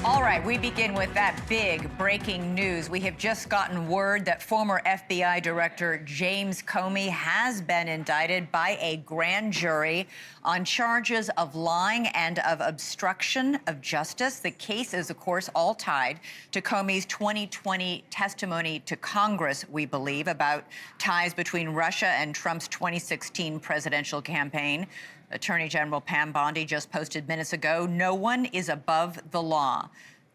All right, we begin with that big breaking news. We have just gotten word that former FBI Director James Comey has been indicted by a grand jury on charges of lying and of obstruction of justice. The case is, of course, all tied to Comey's 2020 testimony to Congress, we believe, about ties between Russia and Trump's 2016 presidential campaign. Attorney General Pam Bondi just posted minutes ago, "No one is above the law."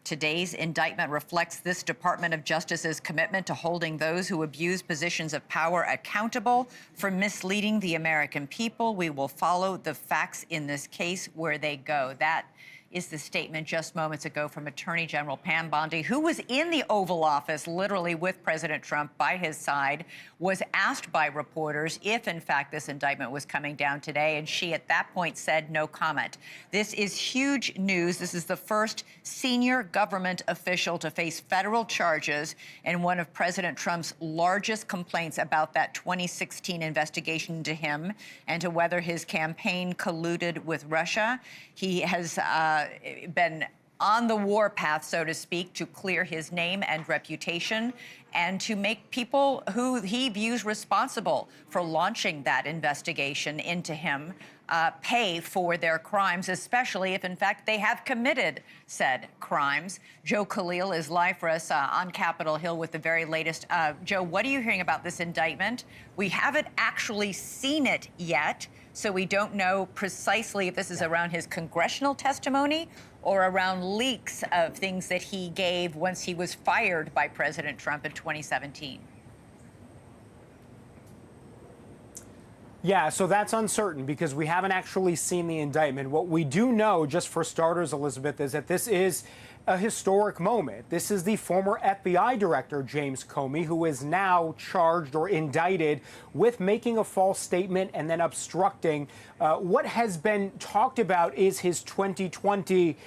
Today's indictment reflects this Department of Justice's commitment to holding those who abuse positions of power accountable for misleading the American people. We will follow the facts in this case where they go. That is the statement just moments ago from Attorney General Pam Bondi, who was in the Oval Office, literally with President Trump by his side, was asked by reporters if, in fact, this indictment was coming down today, and she at that point said no comment. This is huge news. This is the first senior government official to face federal charges in one of President Trump's largest complaints about that 2016 investigation into him and to whether his campaign colluded with Russia. He has been on the warpath, so to speak, to clear his name and reputation and to make people who he views responsible for launching that investigation into him pay for their crimes, especially if, in fact, they have committed said crimes. Joe Khalil is live for us on Capitol Hill with the very latest. Joe, what are you hearing about this indictment? We haven't actually seen it yet, so we don't know precisely if this is around his congressional testimony or around leaks of things that he gave once he was fired by President Trump in 2017. Yeah, so that's uncertain because we haven't actually seen the indictment. What we do know, just for starters, Elizabeth, is that this is a historic moment. This is the former FBI Director, James Comey, who is now charged or indicted with making a false statement and then obstructing. What has been talked about is his 2020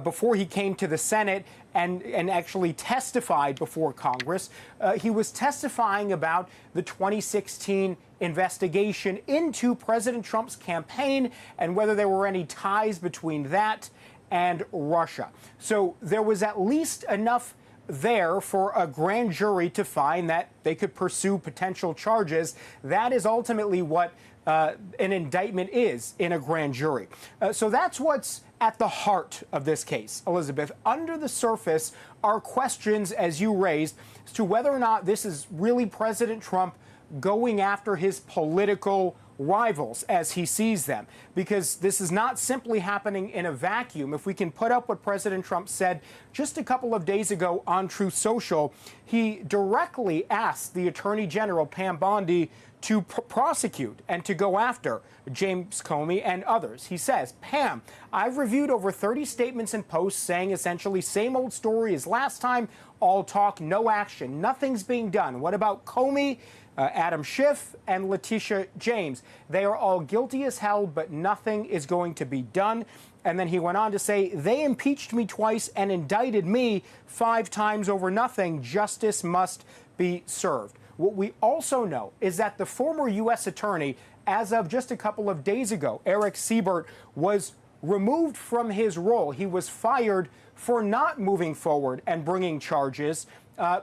before he came to the Senate and actually testified before Congress. He was testifying about the 2016 investigation into President Trump's campaign and whether there were any ties between that and Russia. So there was at least enough there for a grand jury to find that they could pursue potential charges. That is ultimately what an indictment is in a grand jury. So that's what's at the heart of this case, Elizabeth. Under the surface are questions, as you raised, as to whether or not this is really President Trump going after his political rivals as he sees them, because this is not simply happening in a vacuum. If we can put up what President Trump said just a couple of days ago on Truth Social, he directly asked the Attorney General, Pam Bondi, to prosecute and to go after James Comey and others. He says, "Pam, I've reviewed over 30 statements and posts saying essentially same old story as last time, all talk, no action, nothing's being done. What about Comey, Adam Schiff, and Letitia James? They are all guilty as hell, but nothing is going to be done." And then he went on to say, "They impeached me twice and indicted me 5 times over nothing. Justice must be served." What we also know is that the former U.S. attorney, as of just a couple of days ago, Eric Siebert, was removed from his role. He was fired for not moving forward and bringing charges.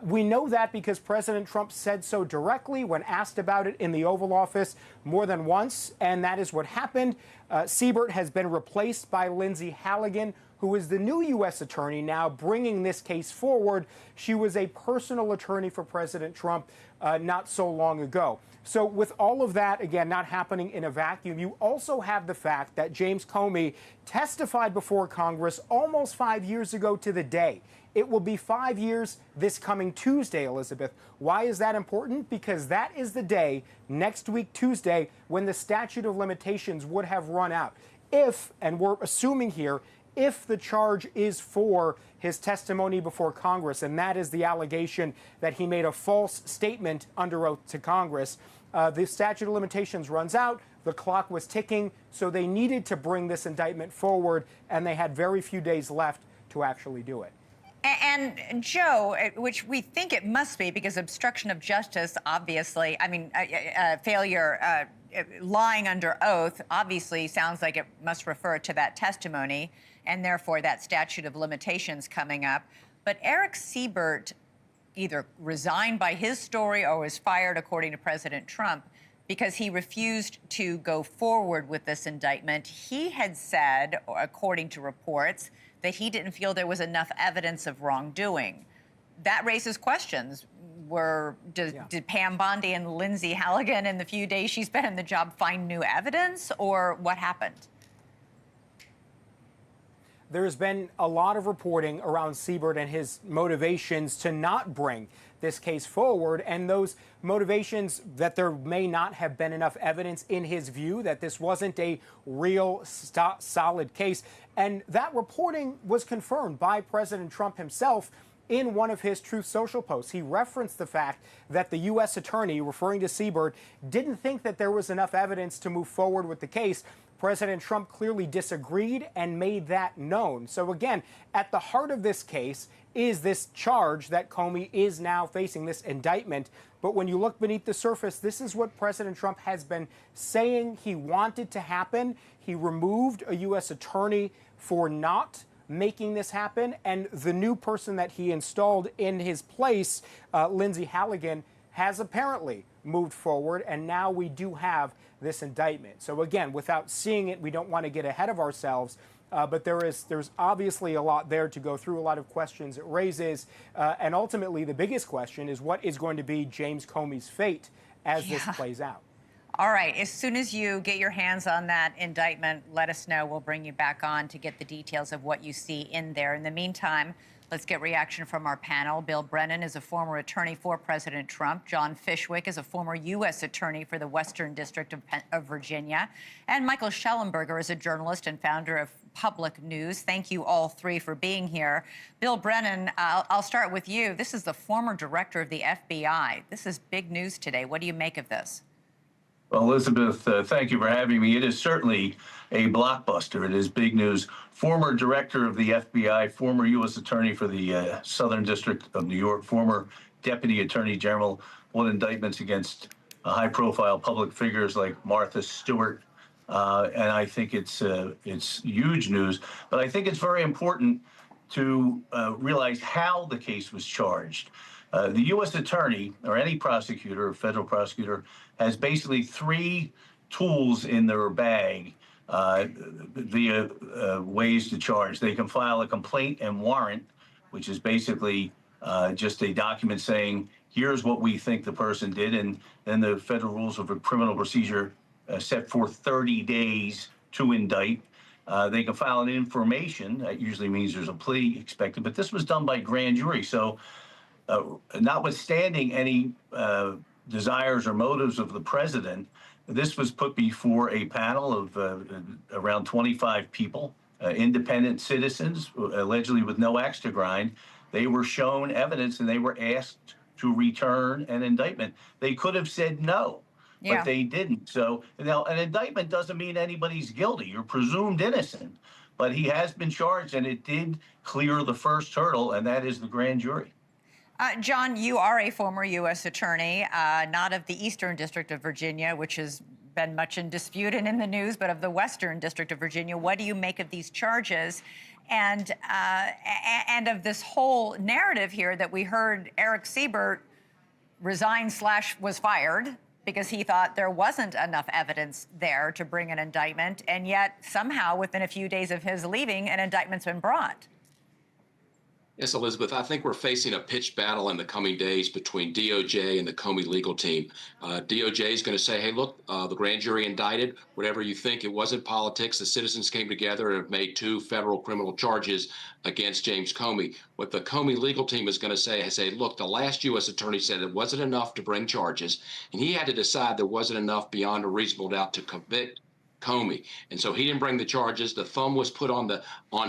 We know that because President Trump said so directly when asked about it in the Oval Office more than once, and that is what happened. Siebert has been replaced by Lindsay Halligan, who is the new U.S. attorney now bringing this case forward. She was a personal attorney for President Trump not so long ago. So with all of that, again, not happening in a vacuum, you also have the fact that James Comey testified before Congress almost 5 years ago to the day. It will be 5 years this coming Tuesday, Elizabeth. Why is that important? Because that is the day, next week, Tuesday, when the statute of limitations would have run out. If, and we're assuming here, if the charge is for his testimony before Congress, and that is the allegation that he made a false statement under oath to Congress, the statute of limitations runs out. The clock was ticking, so they needed to bring this indictment forward, and they had very few days left to actually do it. And Joe, which we think it must be because obstruction of justice, obviously, I mean, failure lying under oath obviously sounds like it must refer to that testimony, and therefore that statute of limitations coming up. But Eric Siebert either resigned by his story or was fired, according to President Trump, because he refused to go forward with this indictment. He had said, according to reports, that he didn't feel there was enough evidence of wrongdoing. That raises questions. Did Pam Bondi and Lindsay Halligan, in the few days she's been in the job, find new evidence, or what happened? There's been a lot of reporting around Siebert and his motivations to not bring this case forward, and those motivations that there may not have been enough evidence in his view, that this wasn't a real solid case. And that reporting was confirmed by President Trump himself in one of his Truth Social posts. He referenced the fact that the U.S. attorney, referring to Siebert, didn't think that there was enough evidence to move forward with the case. President Trump clearly disagreed and made that known. So again, at the heart of this case is this charge that Comey is now facing, this indictment. But when you look beneath the surface, this is what President Trump has been saying he wanted to happen. He removed a U.S. attorney for not making this happen, and the new person that he installed in his place, Lindsay Halligan, has apparently moved forward, and now we do have this indictment. So again, without seeing it, we don't want to get ahead of ourselves, but there's obviously a lot there to go through, a lot of questions it raises, and ultimately the biggest question is what is going to be James Comey's fate as this plays out. All right. As soon as you get your hands on that indictment, let us know. We'll bring you back on to get the details of what you see in there. In the meantime, let's get reaction from our panel. Bill Brennan is a former attorney for President Trump. John Fishwick is a former U.S. attorney for the Western District of Virginia. And Michael Schellenberger is a journalist and founder of Public News. Thank you all three for being here. Bill Brennan, I'll start with you. This is the former director of the FBI. This is big news today. What do you make of this? Well, Elizabeth, thank you for having me. It is certainly a blockbuster. It is big news. Former director of the FBI, former U.S. attorney for the Southern District of New York, former deputy attorney general, won indictments against high-profile public figures like Martha Stewart. And I think it's huge news. But I think it's very important to realize how the case was charged. The U.S. attorney, or any prosecutor, or federal prosecutor, has basically three tools in their bag via ways to charge. They can file a complaint and warrant, which is basically just a document saying, here's what we think the person did, and then the federal rules of criminal procedure set forth 30 days to indict. They can file an information. That usually means there's a plea expected, but this was done by grand jury. So notwithstanding any desires or motives of the president, this was put before a panel of around 25 people, independent citizens, allegedly with no axe to grind. They were shown evidence and they were asked to return an indictment. They could have said no, but they didn't. So now an indictment doesn't mean anybody's guilty. You're presumed innocent, but he has been charged, and it did clear the first hurdle, and that is the grand jury. John, you are a former U.S. attorney, not of the Eastern District of Virginia, which has been much in dispute and in the news, but of the Western District of Virginia. What do you make of these charges and of this whole narrative here that we heard Eric Siebert resign / was fired because he thought there wasn't enough evidence there to bring an indictment, and yet somehow within a few days of his leaving, an indictment's been brought? Yes, Elizabeth, I think we're facing a pitched battle in the coming days between DOJ and the Comey legal team. DOJ is going to say, hey, look, the grand jury indicted, whatever you think, it wasn't politics. The citizens came together and have made 2 federal criminal charges against James Comey. What the Comey legal team is going to say, look, the last U.S. attorney said it wasn't enough to bring charges, and he had to decide there wasn't enough beyond a reasonable doubt to convict Comey. And so he didn't bring the charges. The thumb was put on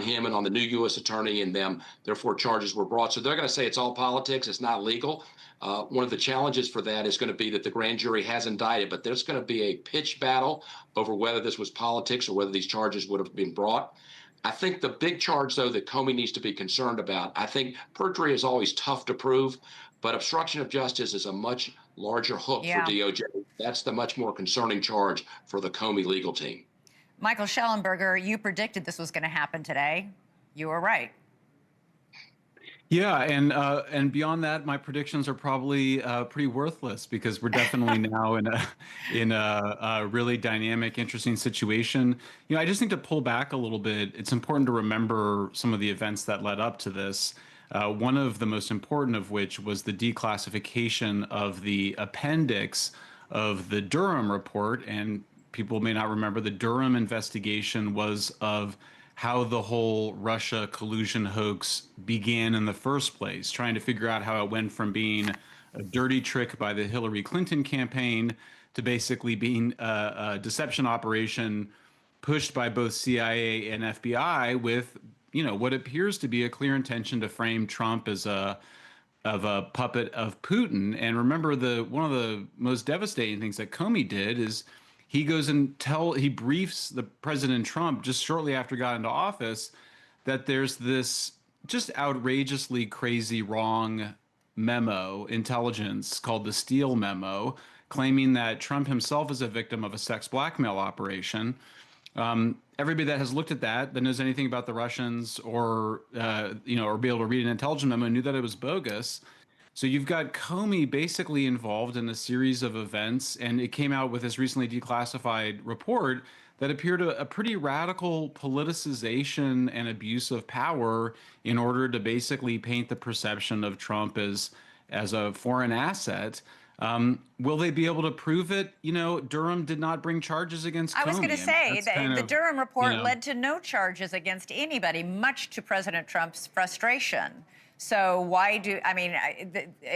him and on the new U.S. attorney and them. Therefore, charges were brought. So they're going to say it's all politics. It's not legal. One of the challenges for that is going to be that the grand jury has indicted, but there's going to be a pitched battle over whether this was politics or whether these charges would have been brought. I think the big charge, though, that Comey needs to be concerned about, I think perjury is always tough to prove. But obstruction of justice is a much larger hook Yeah. for DOJ. That's the much more concerning charge for the Comey legal team. Michael Schellenberger, you predicted this was going to happen today. You were right. Yeah, and beyond that, my predictions are probably pretty worthless because we're definitely now in a really dynamic, interesting situation. I just need to pull back a little bit. It's important to remember some of the events that led up to this. One of the most important of which was the declassification of the appendix of the Durham report, and people may not remember the Durham investigation was of how the whole Russia collusion hoax began in the first place, trying to figure out how it went from being a dirty trick by the Hillary Clinton campaign to basically being a deception operation pushed by both CIA and FBI with, what appears to be a clear intention to frame Trump as a puppet of Putin. And remember, one of the most devastating things that Comey did is he goes and he briefs the President Trump just shortly after he got into office that there's this just outrageously crazy wrong intelligence called the Steele memo, claiming that Trump himself is a victim of a sex blackmail operation. Everybody that has looked at that knows anything about the Russians or be able to read an intelligence memo knew that it was bogus. So you've got Comey basically involved in a series of events, and it came out with this recently declassified report that appeared a pretty radical politicization and abuse of power in order to basically paint the perception of Trump as a foreign asset. Will they be able to prove it? Durham did not bring charges against Comey. I was going to say that the Durham report led to no charges against anybody, much to President Trump's frustration. So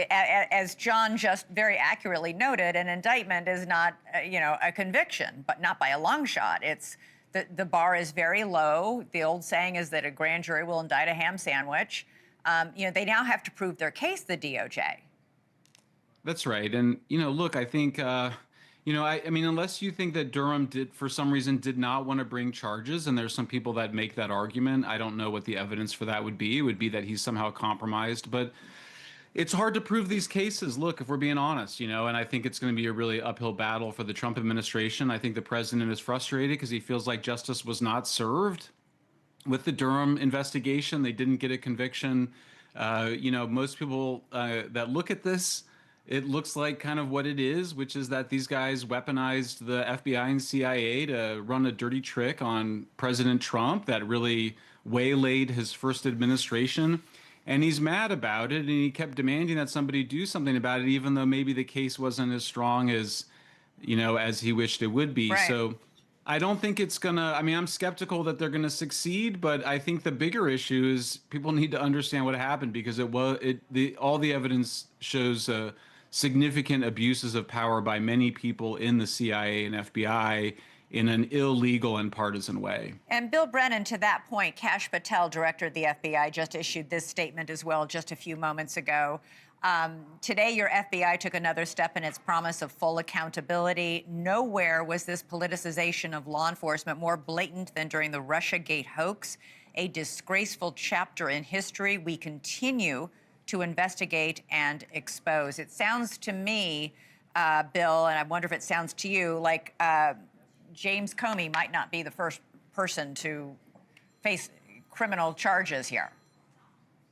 as John just very accurately noted, an indictment is not, a conviction, but not by a long shot. It's the bar is very low. The old saying is that a grand jury will indict a ham sandwich. They now have to prove their case, the DOJ. That's right. And, look, I think, unless you think that Durham for some reason did not want to bring charges, and there's some people that make that argument, I don't know what the evidence for that would be. It would be that he's somehow compromised. But it's hard to prove these cases, look, if we're being honest, and I think it's going to be a really uphill battle for the Trump administration. I think the president is frustrated because he feels like justice was not served with the Durham investigation. They didn't get a conviction. Most people that look at this, it looks like kind of what it is, which is that these guys weaponized the FBI and CIA to run a dirty trick on President Trump that really waylaid his first administration. And he's mad about it, and he kept demanding that somebody do something about it, even though maybe the case wasn't as strong as, as he wished it would be. Right. So I don't think it's I'm skeptical that they're gonna succeed, but I think the bigger issue is people need to understand what happened, because all the evidence shows significant abuses of power by many people in the CIA and FBI in an illegal and partisan way. And Bill Brennan, to that point, Kash Patel, director of the FBI, just issued this statement as well just a few moments ago. Today, your FBI took another step in its promise of full accountability. Nowhere was this politicization of law enforcement more blatant than during the Russiagate hoax, a disgraceful chapter in history we continue to investigate and expose. It sounds to me, Bill, and I wonder if it sounds to you, like James Comey might not be the first person to face criminal charges here.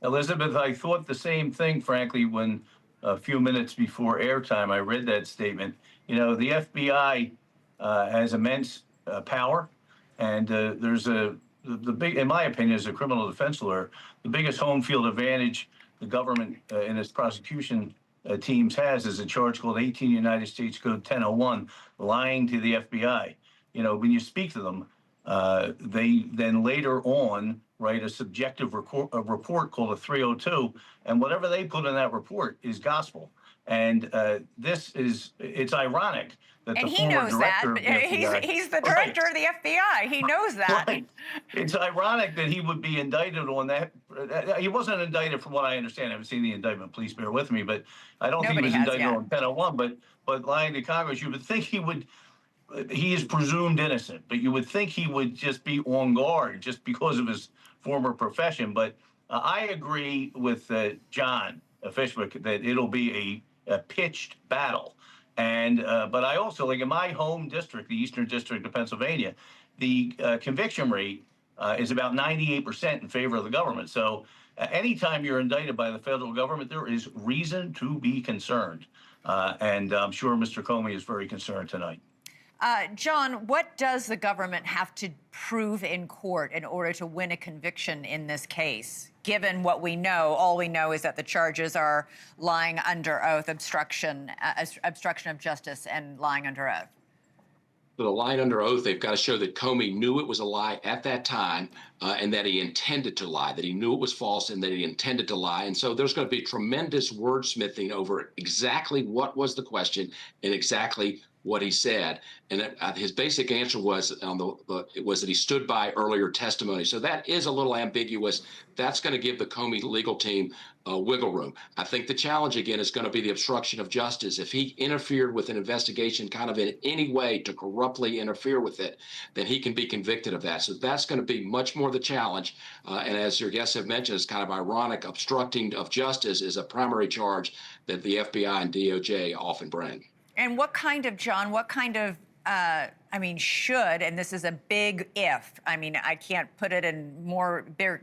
Elizabeth, I thought the same thing, frankly, when a few minutes before airtime I read that statement. The FBI has immense power, and there's the big, in my opinion, as a criminal defense lawyer, the biggest home field advantage the government in its prosecution teams has is a charge called 18 United States Code 1001, lying to the FBI. When you speak to them, they then later on write a subjective report called a 302, and whatever they put in that report is gospel. And it's ironic that and the he former knows director that. of the FBI, He's the director of the FBI. He knows that. Right. It's ironic that he would be indicted on that. He wasn't indicted, from what I understand. I haven't seen the indictment. Please bear with me, but I don't think he was indicted on 1001. But lying to Congress, you would think he would. He is presumed innocent, but you would think he would just be on guard just because of his former profession. But I agree with John Fishwick, that it'll be a pitched battle. And but I also, like in my home district, the Eastern District of Pennsylvania, the conviction rate is about 98% in favor of the government. So anytime you're indicted by the federal government, there is reason to be concerned. And I'm sure Mr. Comey is very concerned tonight. John, what does the government have to prove in court in order to win a conviction in this case? Given what we know, all we know is that the charges are lying under oath, obstruction of justice, and lying under oath. For the lying under oath, they've got to show that Comey knew it was a lie at that time and that he intended to lie, that he knew it was false and that he intended to lie. And so there's going to be tremendous wordsmithing over exactly what was the question and exactly what he said. And his basic answer was was that he stood by earlier testimony. So that is a little ambiguous. That's going to give the Comey legal team wiggle room. I think the challenge again is going to be the obstruction of justice. If he interfered with an investigation kind of in any way to corruptly interfere with it, then he can be convicted of that. So that's going to be much more the challenge. And as your guests have mentioned, it's kind of ironic. Obstructing of justice is a primary charge that the FBI and DOJ often bring. And what kind of, John, I mean, should, and this is a big if, I mean, I can't put it in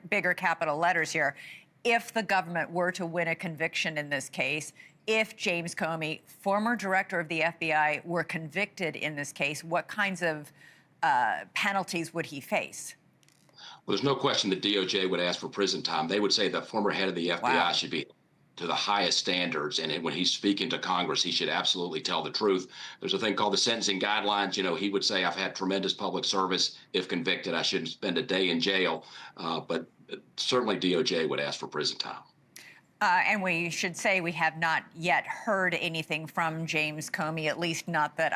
bigger capital letters here, if the government were to win a conviction in this case, if James Comey, former director of the FBI, were convicted in this case, what kinds of penalties would he face? Well, there's no question that DOJ would ask for prison time. They would say the former head of the FBI should be to the highest standards. And when he's speaking to Congress, he should absolutely tell the truth. There's a thing called the sentencing guidelines. You know, he would say, I've had tremendous public service. If convicted, I shouldn't spend a day in jail. But certainly DOJ would ask for prison time. And we should say we have not yet heard anything from James Comey, at least not that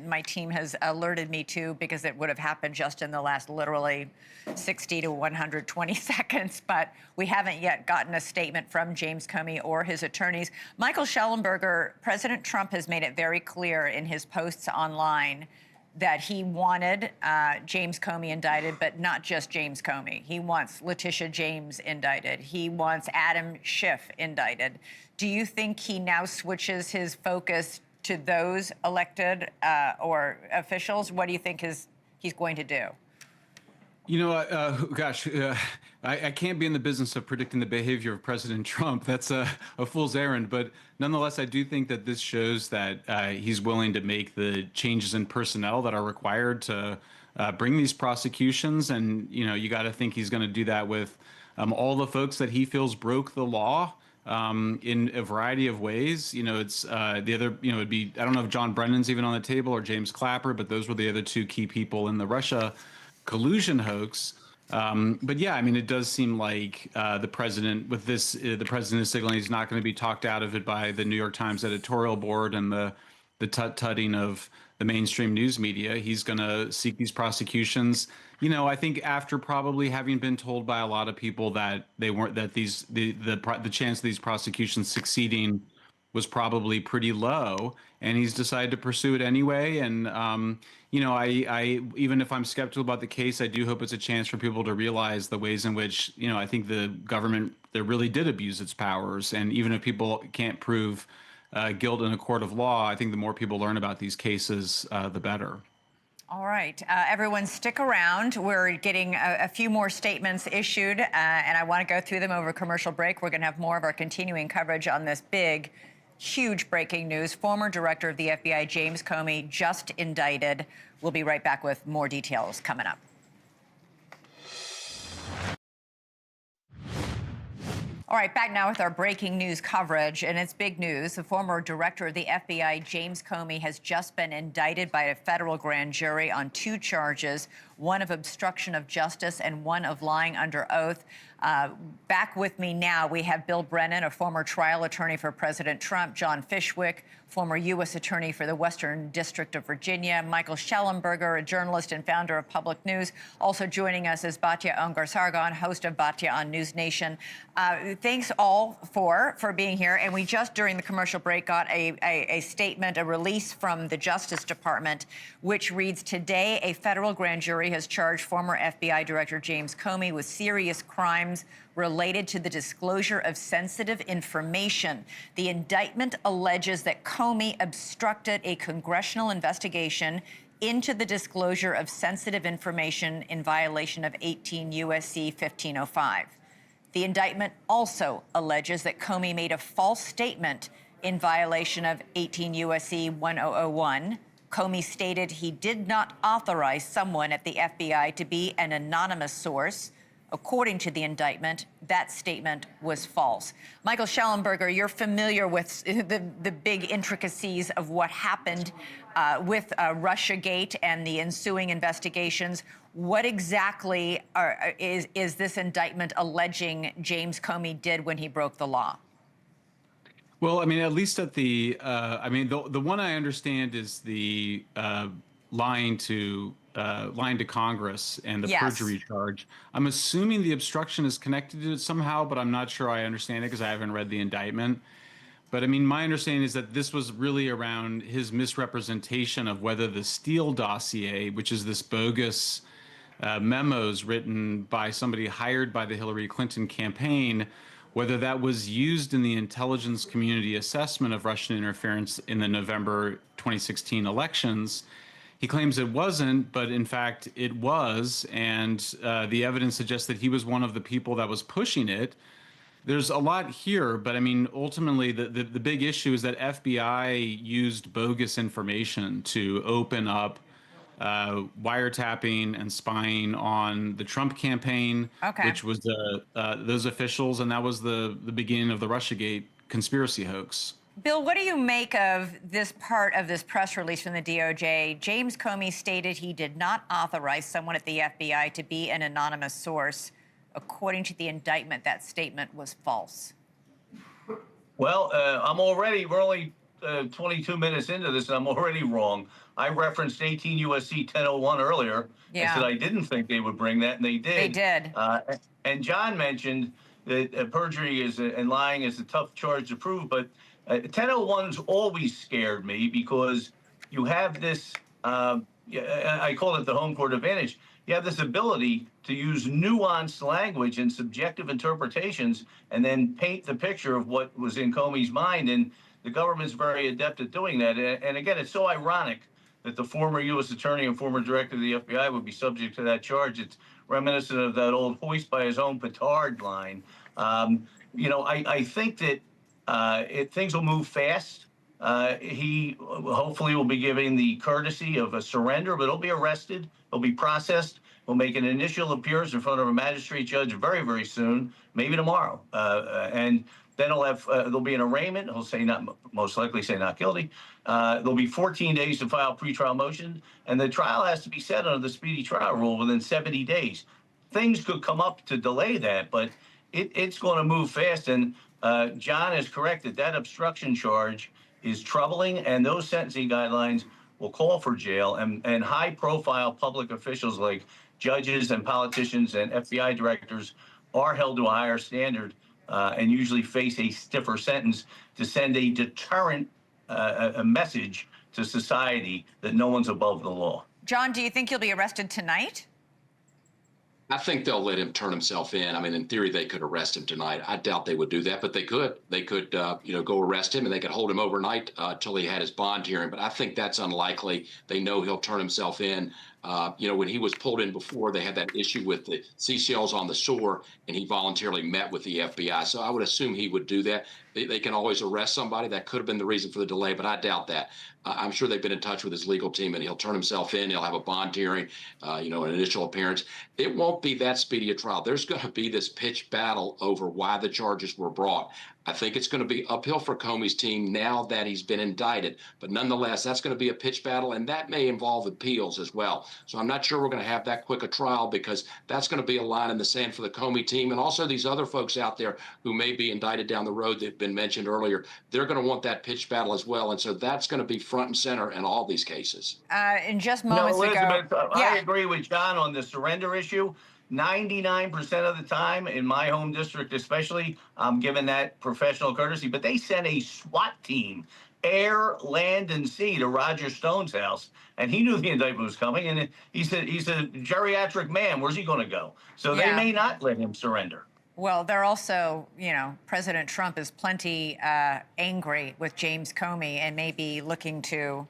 my team has alerted me to, because it would have happened just in the last literally 60 to 120 seconds. But we haven't yet gotten a statement from James Comey or his attorneys. Michael Schellenberger, President Trump has made it very clear in his posts online that he wanted James Comey indicted, but not just James Comey. He wants Letitia James indicted. He wants Adam Schiff indicted. Do you think he now switches his focus to those elected or officials? What do you think he's going to do? You know, I can't be in the business of predicting the behavior of President Trump. That's a fool's errand. But nonetheless, I do think that this shows that he's willing to make the changes in personnel that are required to bring these prosecutions. And, you know, you got to think he's going to do that with all the folks that he feels broke the law in a variety of ways. You know, it's the other, you know, it'd be, I don't know if John Brennan's even on the table or James Clapper, but those were the other two key people in the Russia collusion hoax. But yeah, I mean, it does seem like the president with this, the president is signaling he's not going to be talked out of it by the New York Times editorial board and the tut-tutting of the mainstream news media. He's going to seek these prosecutions. You know, I think after probably having been told by a lot of people that they weren't, that the chance of these prosecutions succeeding was probably pretty low, and he's decided to pursue it anyway. And you know, I even if I'm skeptical about the case, I do hope it's a chance for people to realize the ways in which, you know, I think the government there really did abuse its powers. And even if people can't prove guilt in a court of law, I think the more people learn about these cases, the better. All right, everyone stick around. We're getting a few more statements issued, and I want to go through them over a commercial break. We're going to have more of our continuing coverage on this big, huge breaking news. Former director of the FBI, James Comey, just indicted. We'll be right back with more details coming up. All right, back now with our breaking news coverage, and it's big news. The former director of the FBI, James Comey, has just been indicted by a federal grand jury on 2 charges, one of obstruction of justice and one of lying under oath. Back with me now, we have Bill Brennan, a former trial attorney for President Trump, John Fishwick, former U.S. Attorney for the Western District of Virginia. Michael Schellenberger, a journalist and founder of Public News. Also joining us is Batya Ungar-Sargon, host of Batya on NewsNation. Thanks all for being here. And we just, during the commercial break, got a statement, a release from the Justice Department, which reads, today, a federal grand jury has charged former FBI Director James Comey with serious crimes related to the disclosure of sensitive information. The indictment alleges that Comey obstructed a congressional investigation into the disclosure of sensitive information in violation of 18 U.S.C. 1505. The indictment also alleges that Comey made a false statement in violation of 18 U.S.C. 1001. Comey stated he did not authorize someone at the FBI to be an anonymous source. According to the indictment, that statement was false. Michael Schellenberger, you're familiar with the big intricacies of what happened with Russiagate and the ensuing investigations. What exactly is this indictment alleging James Comey did when he broke the law? Well, I mean, at least at the, the one I understand is the lying to Congress and the perjury charge. I'm assuming the obstruction is connected to it somehow, but I'm not sure I understand it because I haven't read the indictment. But I mean, my understanding is that this was really around his misrepresentation of whether the Steele dossier, which is this bogus memos written by somebody hired by the Hillary Clinton campaign, whether that was used in the intelligence community assessment of Russian interference in the November 2016 elections. He claims it wasn't, but in fact it was, and the evidence suggests that he was one of the people that was pushing it. There's a lot here, but I mean, ultimately the big issue is that FBI used bogus information to open up wiretapping and spying on the Trump campaign, which was those officials, and that was the beginning of the Russiagate conspiracy hoax. Bill, what do you make of this part of this press release from the DOJ? James Comey stated he did not authorize someone at the FBI to be an anonymous source. According to the indictment, that statement was false. Well, we're only 22 minutes into this, and I'm already wrong. I referenced 18 U.S.C. 1001 earlier. I said I didn't think they would bring that, and they did. They did. And John mentioned that perjury and lying is a tough charge to prove, but 1001's always scared me because you have this, I call it the home court advantage. You have this ability to use nuanced language and subjective interpretations and then paint the picture of what was in Comey's mind. And the government's very adept at doing that. And again, it's so ironic that the former U.S. attorney and former director of the FBI would be subject to that charge. It's reminiscent of that old hoist by his own petard line. I think that things will move fast. He hopefully will be given the courtesy of a surrender, but he'll be arrested. He'll be processed. He'll make an initial appearance in front of a magistrate judge very, very soon, maybe tomorrow. And then there'll be an arraignment. He'll most likely say not guilty. There'll be 14 days to file pretrial motion, and the trial has to be set under the speedy trial rule within 70 days. Things could come up to delay that, but it's going to move fast. And John is correct that obstruction charge is troubling, and those sentencing guidelines will call for jail, and high-profile public officials like judges and politicians and FBI directors are held to a higher standard and usually face a stiffer sentence to send a deterrent a message to society that no one's above the law. John, do you think he'll be arrested tonight? I think they'll let him turn himself in. I mean, in theory, they could arrest him tonight. I doubt they would do that, but they could. They could, go arrest him, and they could hold him overnight till he had his bond hearing. But I think that's unlikely. They know he'll turn himself in. When he was pulled in before, they had that issue with the CCLs on the shore, and he voluntarily met with the FBI. So I would assume he would do that. They can always arrest somebody. That could have been the reason for the delay, but I doubt that. I'm sure they've been in touch with his legal team, and he'll turn himself in. He'll have a bond hearing, an initial appearance. It won't be that speedy a trial. There's going to be this pitched battle over why the charges were brought. I think it's going to be uphill for Comey's team now that he's been indicted. But nonetheless, that's going to be a pitch battle, and that may involve appeals as well. So I'm not sure we're going to have that quick a trial, because that's going to be a line in the sand for the Comey team. And also these other folks out there who may be indicted down the road that have been mentioned earlier, they're going to want that pitch battle as well. And so that's going to be front and center in all these cases. In just moments Elizabeth, ago. I agree with John on the surrender issue. 99% of the time in my home district, especially, I'm given that professional courtesy. But they sent a SWAT team, air, land, and sea, to Roger Stone's house, and he knew the indictment was coming. And he's a geriatric man. Where's he going to go? So they may not let him surrender. Well, they're also, President Trump is plenty angry with James Comey and may be looking to.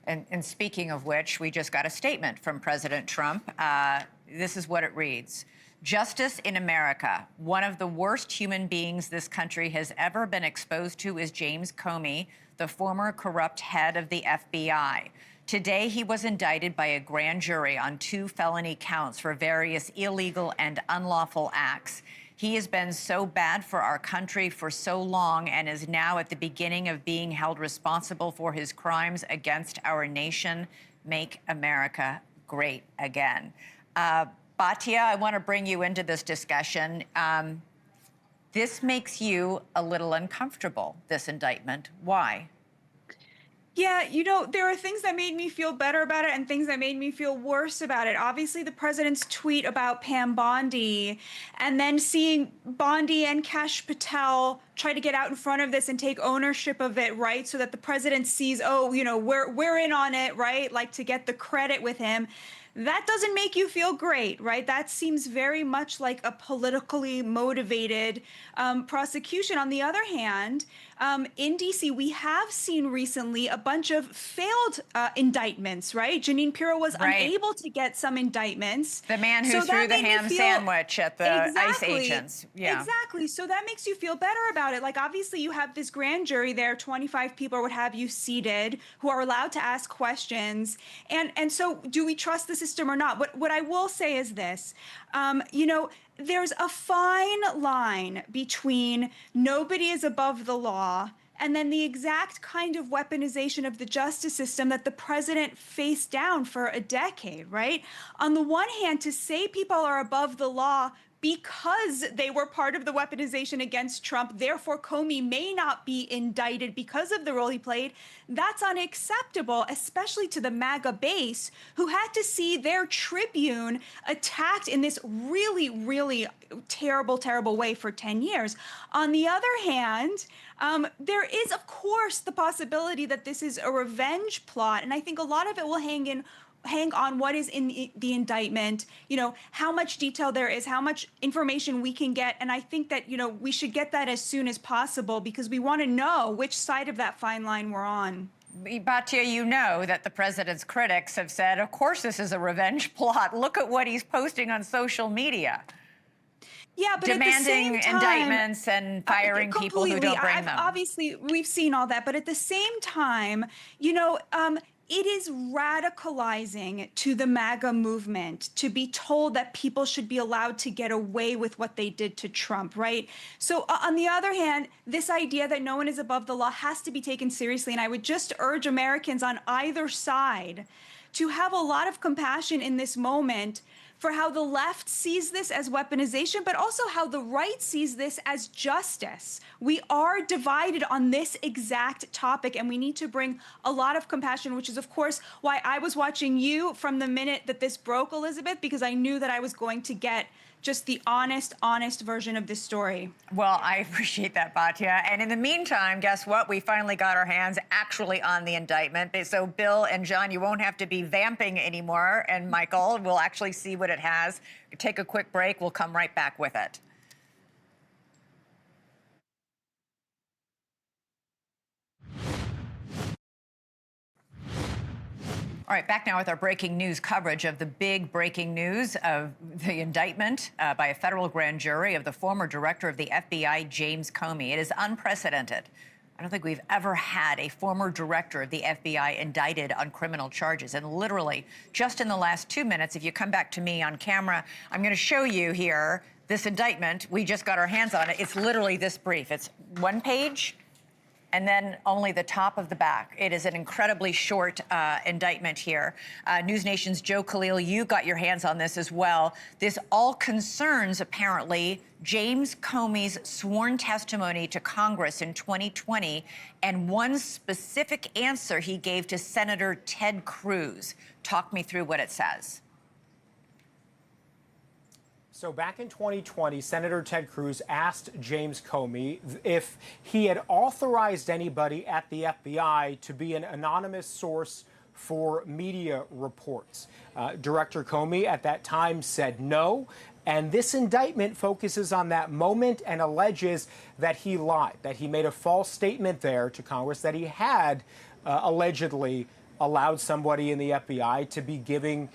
And speaking of which, we just got a statement from President Trump. This is what it reads. Justice in America. One of the worst human beings this country has ever been exposed to is James Comey, the former corrupt head of the FBI. Today, he was indicted by a grand jury on 2 felony counts for various illegal and unlawful acts. He has been so bad for our country for so long and is now at the beginning of being held responsible for his crimes against our nation. Make America great again. Batya, I want to bring you into this discussion. This makes you a little uncomfortable, this indictment. Why? Yeah, there are things that made me feel better about it and things that made me feel worse about it. Obviously, the president's tweet about Pam Bondi, and then seeing Bondi and Kash Patel try to get out in front of this and take ownership of it, right? So that the president sees, oh, we're in on it, right? Like, to get the credit with him. That doesn't make you feel great, right? That seems very much like a politically motivated prosecution. On the other hand, in D.C., we have seen recently a bunch of failed indictments, right? Jeanine Pirro was unable to get some indictments. The man who threw the ham sandwich at the ICE agents. Yeah. Exactly. So that makes you feel better about it. Like, obviously, you have this grand jury there, 25 people or what have you seated, who are allowed to ask questions. And so do we trust the system or not? What I will say is this, there's a fine line between nobody is above the law and then the exact kind of weaponization of the justice system that the president faced down for a decade, right? On the one hand, to say people are above the law because they were part of the weaponization against Trump, therefore Comey may not be indicted because of the role he played, that's unacceptable, especially to the MAGA base, who had to see their tribune attacked in this really, really terrible, terrible way for 10 years. On the other hand, there is, of course, the possibility that this is a revenge plot, and I think a lot of it will hang on what is in the indictment, how much detail there is, how much information we can get. And I think that, we should get that as soon as possible because we want to know which side of that fine line we're on. Batya, you know that the president's critics have said, of course, this is a revenge plot. Look at what he's posting on social media. Yeah, but demanding at the same time, indictments and firing people who don't bring them. Obviously, we've seen all that. But at the same time, it is radicalizing to the MAGA movement to be told that people should be allowed to get away with what they did to Trump, right? So on the other hand, this idea that no one is above the law has to be taken seriously. And I would just urge Americans on either side to have a lot of compassion in this moment for how the left sees this as weaponization, but also how the right sees this as justice. We are divided on this exact topic, and we need to bring a lot of compassion, which is, of course, why I was watching you from the minute that this broke, Elizabeth, because I knew that I was going to get just the honest version of this story. Well, I appreciate that, Batya. And in the meantime, guess what? We finally got our hands actually on the indictment. So Bill and John, you won't have to be vamping anymore. And Michael, we'll actually see what it has. Take a quick break. We'll come right back with it. All right, back now with our breaking news coverage of the big breaking news of the indictment by a federal grand jury of the former director of the FBI, James Comey. It is unprecedented. I don't think we've ever had a former director of the FBI indicted on criminal charges. And literally, just in the last 2 minutes, if you come back to me on camera, I'm going to show you here this indictment. We just got our hands on it. It's literally this brief. It's one page and then only the top of the back. It is an incredibly short indictment here. NewsNation's Joe Khalil, you got your hands on this as well. This all concerns, apparently, James Comey's sworn testimony to Congress in 2020 and one specific answer he gave to Senator Ted Cruz. Talk me through what it says. So back in 2020, Senator Ted Cruz asked James Comey if he had authorized anybody at the FBI to be an anonymous source for media reports. Director Comey at that time said no. And this indictment focuses on that moment and alleges that he lied, that he made a false statement there to Congress, that he had allegedly allowed somebody in the FBI to be giving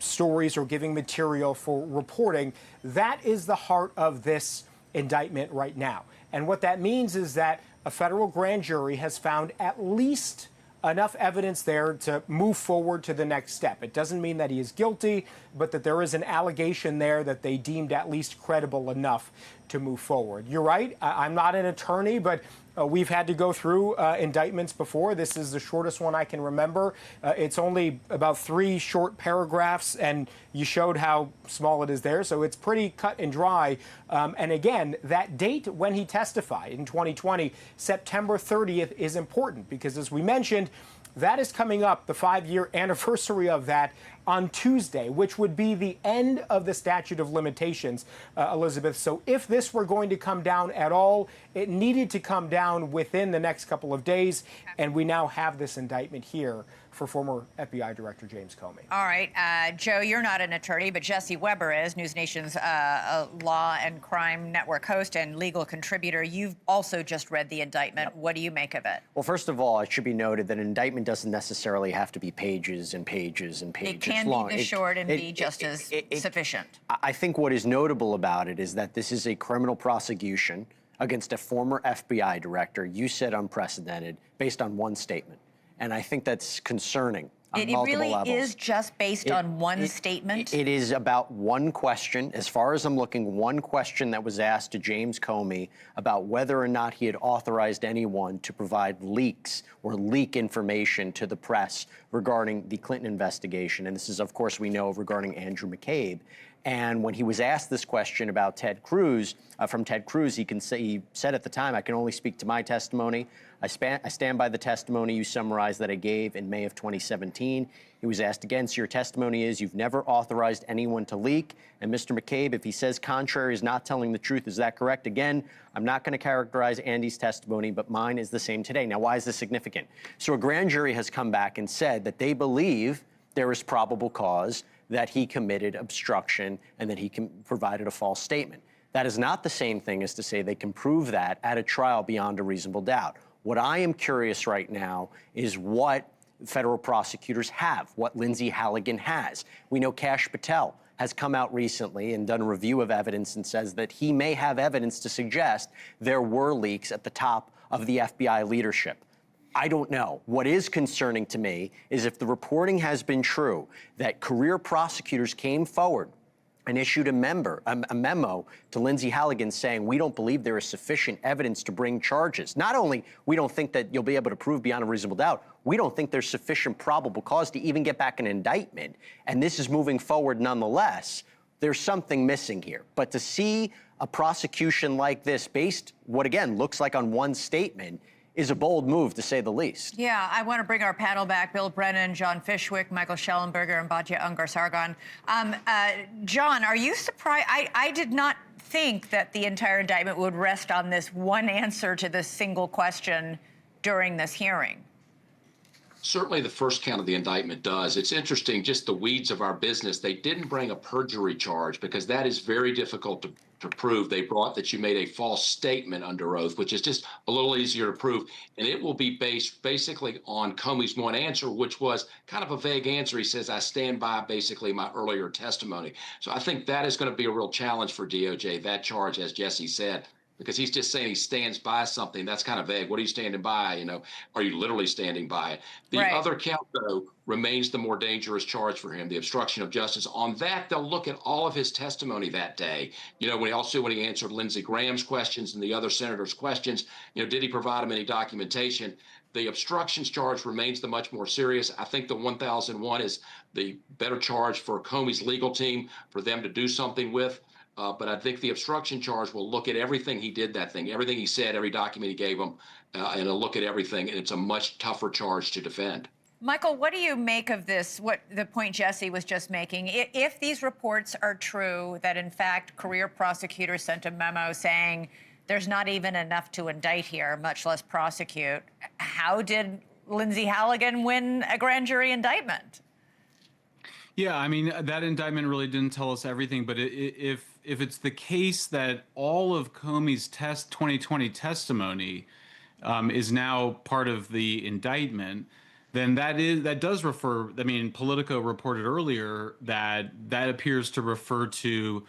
stories or giving material for reporting. That is the heart of this indictment right now. And what that means is that a federal grand jury has found at least enough evidence there to move forward to the next step. It doesn't mean that he is guilty, but that there is an allegation there that they deemed at least credible enough to move forward. You're right. I'm not an attorney, but we've had to go through indictments before. This is the shortest one I can remember. It's only about 3 short paragraphs, and you showed how small it is there. So it's pretty cut and dry. And again, that date when he testified in 2020, September 30th, is important because, as we mentioned, that is coming up, the 5-year anniversary of that, on Tuesday, which would be the end of the statute of limitations, Elizabeth. So if this were going to come down at all, it needed to come down within the next couple of days. And we now have this indictment here for former FBI Director James Comey. All right. Joe, you're not an attorney, but Jesse Weber is, NewsNation's law and crime network host and legal contributor. You've also just read the indictment. Yep. What do you make of it? Well, first of all, it should be noted that an indictment doesn't necessarily have to be pages and pages and pages long. It can be this short and be just as sufficient. I think what is notable about it is that this is a criminal prosecution against a former FBI director, you said unprecedented, based on one statement. And I think that's concerning on multiple levels. It really is just based on one statement? It is about one question. As far as I'm looking, one question that was asked to James Comey about whether or not he had authorized anyone to provide leaks or leak information to the press regarding the Clinton investigation. And this is, of course, we know regarding Andrew McCabe. And when he was asked this question about Ted Cruz, from Ted Cruz, he said at the time, I can only speak to my testimony. I stand by the testimony you summarized that I gave in May of 2017. He was asked again, so your testimony is you've never authorized anyone to leak. And Mr. McCabe, if he says contrary is not telling the truth, is that correct? Again, I'm not going to characterize Andy's testimony, but mine is the same today. Now, why is this significant? So a grand jury has come back and said that they believe there is probable cause that he committed obstruction and that he provided a false statement. That is not the same thing as to say they can prove that at a trial beyond a reasonable doubt. What I am curious right now is what federal prosecutors have, what Lindsay Halligan has. We know Kash Patel has come out recently and done a review of evidence and says that he may have evidence to suggest there were leaks at the top of the FBI leadership. I don't know. What is concerning to me is if the reporting has been true, that career prosecutors came forward and issued a memo to Lindsay Halligan saying, we don't believe there is sufficient evidence to bring charges. Not only we don't think that you'll be able to prove beyond a reasonable doubt, we don't think there's sufficient probable cause to even get back an indictment. And this is moving forward nonetheless. There's something missing here. But to see a prosecution like this based, what again looks like on one statement, is a bold move, to say the least. Yeah, I want to bring our panel back. Bill Brennan, John Fishwick, Michael Schellenberger, and Batya Ungar-Sargon. John, are you surprised? I did not think that the entire indictment would rest on this one answer to this single question during this hearing. Certainly the first count of the indictment does. It's interesting, just the weeds of our business. They didn't bring a perjury charge because that is very difficult to prove. They brought that you made a false statement under oath, which is just a little easier to prove. And it will be based basically on Comey's one answer, which was kind of a vague answer. He says, I stand by basically my earlier testimony. So I think that is going to be a real challenge for DOJ, that charge, as Jesse said. because he's just saying he stands by something. That's kind of vague. What are you standing by? You know, are you literally standing by it? The Right. other count, though, remains the more dangerous charge for him, the obstruction of justice. On that, they'll look at all of his testimony that day. You know, when he answered Lindsey Graham's questions and the other senators' questions, you know, did he provide him any documentation? The obstructions charge remains the much more serious. I think the 1001 is the better charge for Comey's legal team for them to do something with. But I think the obstruction charge will look at everything he did everything he said, every document he gave him, and it'll look at everything. And it's a much tougher charge to defend. Michael, what do you make of this, what the point Jesse was just making? If these reports are true, that in fact career prosecutors sent a memo saying there's not even enough to indict here, much less prosecute, how did Lindsey Halligan win a grand jury indictment? Yeah, I mean, that indictment really didn't tell us everything, but if it's the case that all of Comey's 2020 testimony is now part of the indictment, then that does refer. I mean, Politico reported earlier that appears to refer to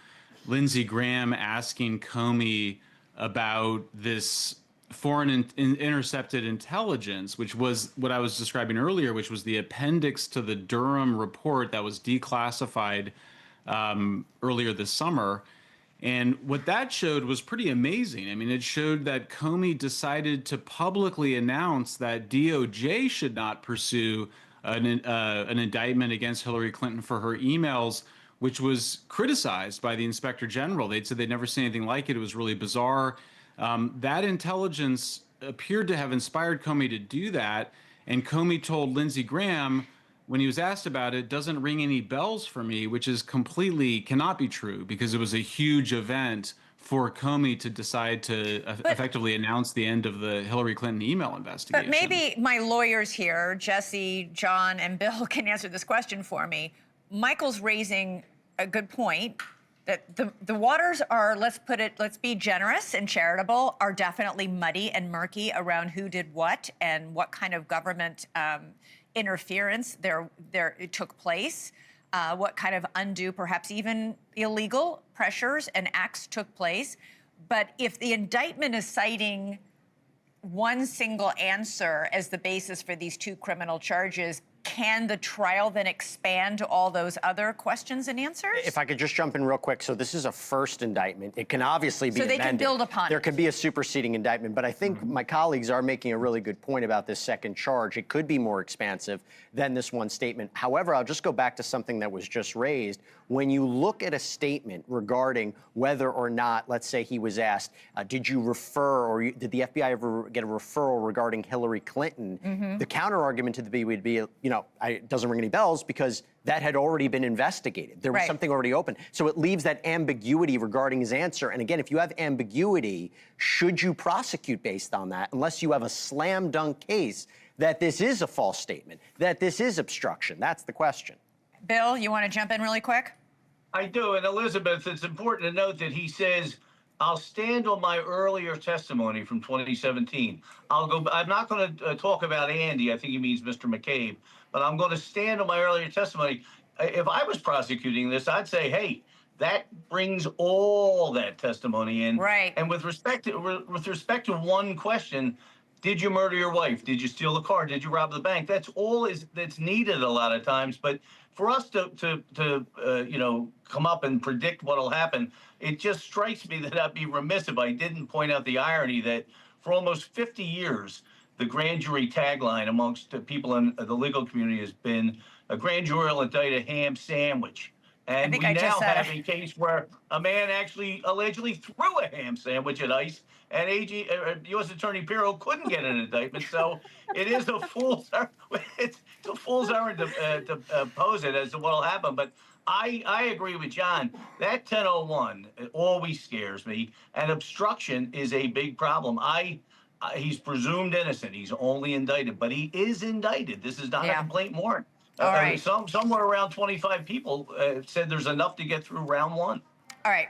Lindsey Graham asking Comey about this foreign intercepted intelligence, which was what I was describing earlier, which was the appendix to the Durham report that was declassified earlier this summer. And what that showed was pretty amazing. I mean, it showed that Comey decided to publicly announce that DOJ should not pursue an indictment against Hillary Clinton for her emails, which was criticized by the Inspector General. They'd said they'd never seen anything like it. It was really bizarre. That intelligence appeared to have inspired Comey to do that. And Comey told Lindsey Graham, when he was asked about it, doesn't ring any bells for me, which is cannot be true, because it was a huge event for Comey to decide to effectively announce the end of the Hillary Clinton email investigation. But maybe my lawyers here, Jesse, John, and Bill, can answer this question for me. Michael's raising a good point that the waters are, let's be generous and charitable, are definitely muddy and murky around who did what and what kind of government interference it took place, what kind of undue, perhaps even illegal pressures and acts took place. But if the indictment is citing one single answer as the basis for these two criminal charges, can the trial then expand to all those other questions and answers? If I could just jump in real quick. So this is a first indictment. It can obviously be amended. So they can build upon it. There could be a superseding indictment. But I think my colleagues are making a really good point about this second charge. It could be more expansive than this one statement. However, I'll just go back to something that was just raised. When you look at a statement regarding whether or not, let's say he was asked, did you refer or did the FBI ever get a referral regarding Hillary Clinton? The counter argument to the B would be, it doesn't ring any bells because that had already been investigated. There was something already open. So it leaves that ambiguity regarding his answer. And again, if you have ambiguity, should you prosecute based on that unless you have a slam dunk case that this is a false statement, that this is obstruction? That's the question. Bill, you want to jump in really quick? I do. And Elizabeth, it's important to note that he says, I'll stand on my earlier testimony from 2017. I'm not going to talk about Andy. I think he means Mr. McCabe, but I'm going to stand on my earlier testimony. If I was prosecuting this, I'd say, hey, that brings all that testimony in. Right. And with respect to one question, did you murder your wife? Did you steal the car? Did you rob the bank? That's all that's needed a lot of times. But for us to come up and predict what'll happen, it just strikes me that I'd be remiss if I didn't point out the irony that for almost 50 years, the grand jury tagline amongst the people in the legal community has been a grand jury will indict a ham sandwich. And we now have a case where a man actually allegedly threw a ham sandwich at ICE, and U.S. Attorney Pirro couldn't get an indictment. So it is a fool's errand to pose it as to what will happen. But I agree with John. That 1001 always scares me, and obstruction is a big problem. He's presumed innocent. He's only indicted, but he is indicted. This is not a complaint warrant. All right. Somewhere around 25 people said there's enough to get through round one. All right.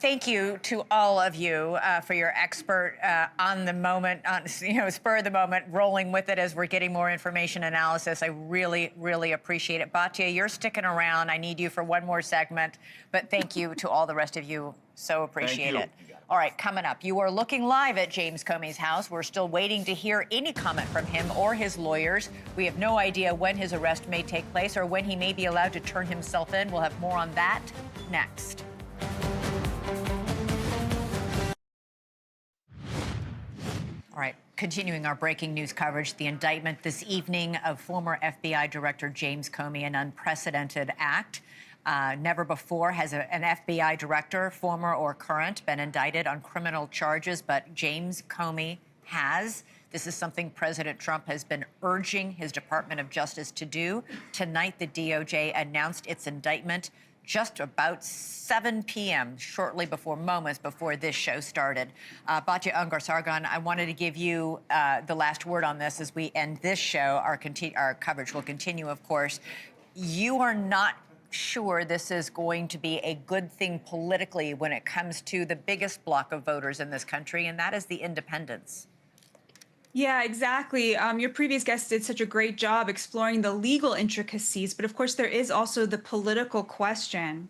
Thank you to all of you for your expert on the moment, spur of the moment, rolling with it as we're getting more information analysis. I really, really appreciate it. Batya, you're sticking around. I need you for one more segment, but thank you to all the rest of you. So appreciate it. All right, coming up, you are looking live at James Comey's house. We're still waiting to hear any comment from him or his lawyers. We have no idea when his arrest may take place or when he may be allowed to turn himself in. We'll have more on that next. All right, continuing our breaking news coverage, the indictment this evening of former FBI Director James Comey, an unprecedented act. Never before has an FBI director, former or current, been indicted on criminal charges, but James Comey has. This is something President Trump has been urging his Department of Justice to do. Tonight, the DOJ announced its indictment just about 7 p.m., moments before this show started. Batya Ungar-Sargon, I wanted to give you the last word on this as we end this show. Our coverage will continue, of course. You are not sure this is going to be a good thing politically when it comes to the biggest block of voters in this country, and that is the independents. Yeah, exactly. Your previous guest did such a great job exploring the legal intricacies, but of course there is also the political question.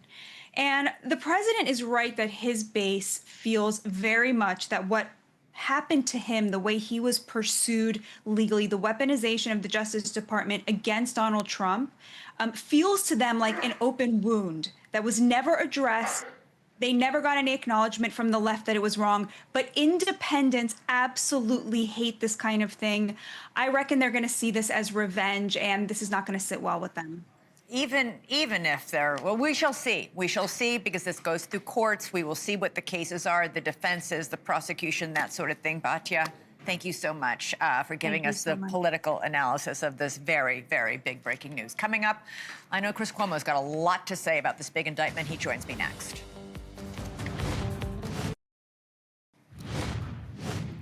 And the president is right that his base feels very much that what happened to him, the way he was pursued legally, the weaponization of the Justice Department against Donald Trump, feels to them like an open wound that was never addressed. They never got any acknowledgement from the left that it was wrong, but independents absolutely hate this kind of thing. I reckon they're going to see this as revenge, and this is not going to sit well with them. Even if they're, well, we shall see. We shall see, because this goes through courts. We will see what the cases are, the defenses, the prosecution, that sort of thing. Batya, thank you so much for giving us the political analysis of this very, very big breaking news. Coming up, I know Chris Cuomo's got a lot to say about this big indictment. He joins me next.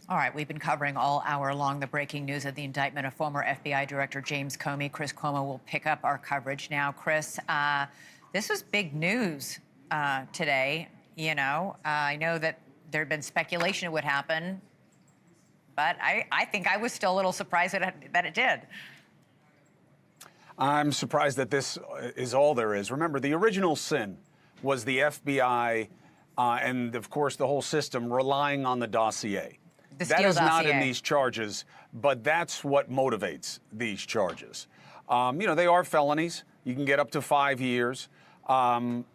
All right, we've been covering all hour long the breaking news of the indictment of former FBI Director James Comey. Chris Cuomo will pick up our coverage now. Chris, this was big news today. I know that there had been speculation it would happen, but I think I was still a little surprised that it did. I'm surprised that this is all there is. Remember, the original sin was the FBI and, of course, the whole system relying on the dossier. That is not in these charges, but that's what motivates these charges. They are felonies. You can get up to 5 years.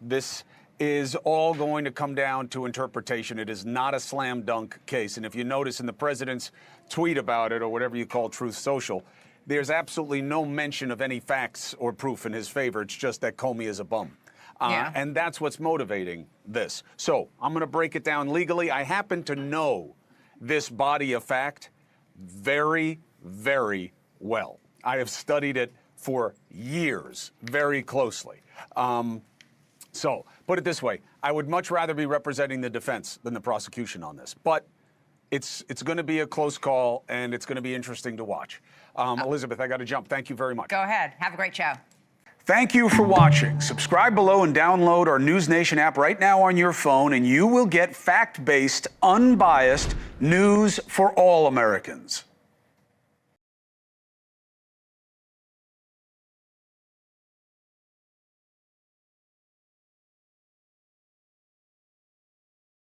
This is all going to come down to interpretation. It is not a slam dunk case. And if you notice in the president's tweet about it, or whatever you call Truth Social, there's absolutely no mention of any facts or proof in his favor. It's just that Comey is a bum. And that's what's motivating this. So I'm going to break it down legally. I happen to know this body of fact very, very well. I have studied it for years, very closely. So put it this way, I would much rather be representing the defense than the prosecution on this. But it's going to be a close call, and it's going to be interesting to watch. Elizabeth, I got to jump. Thank you very much. Go ahead. Have a great show. Thank you for watching. Subscribe below and download our NewsNation app right now on your phone, and you will get fact-based, unbiased news for all Americans.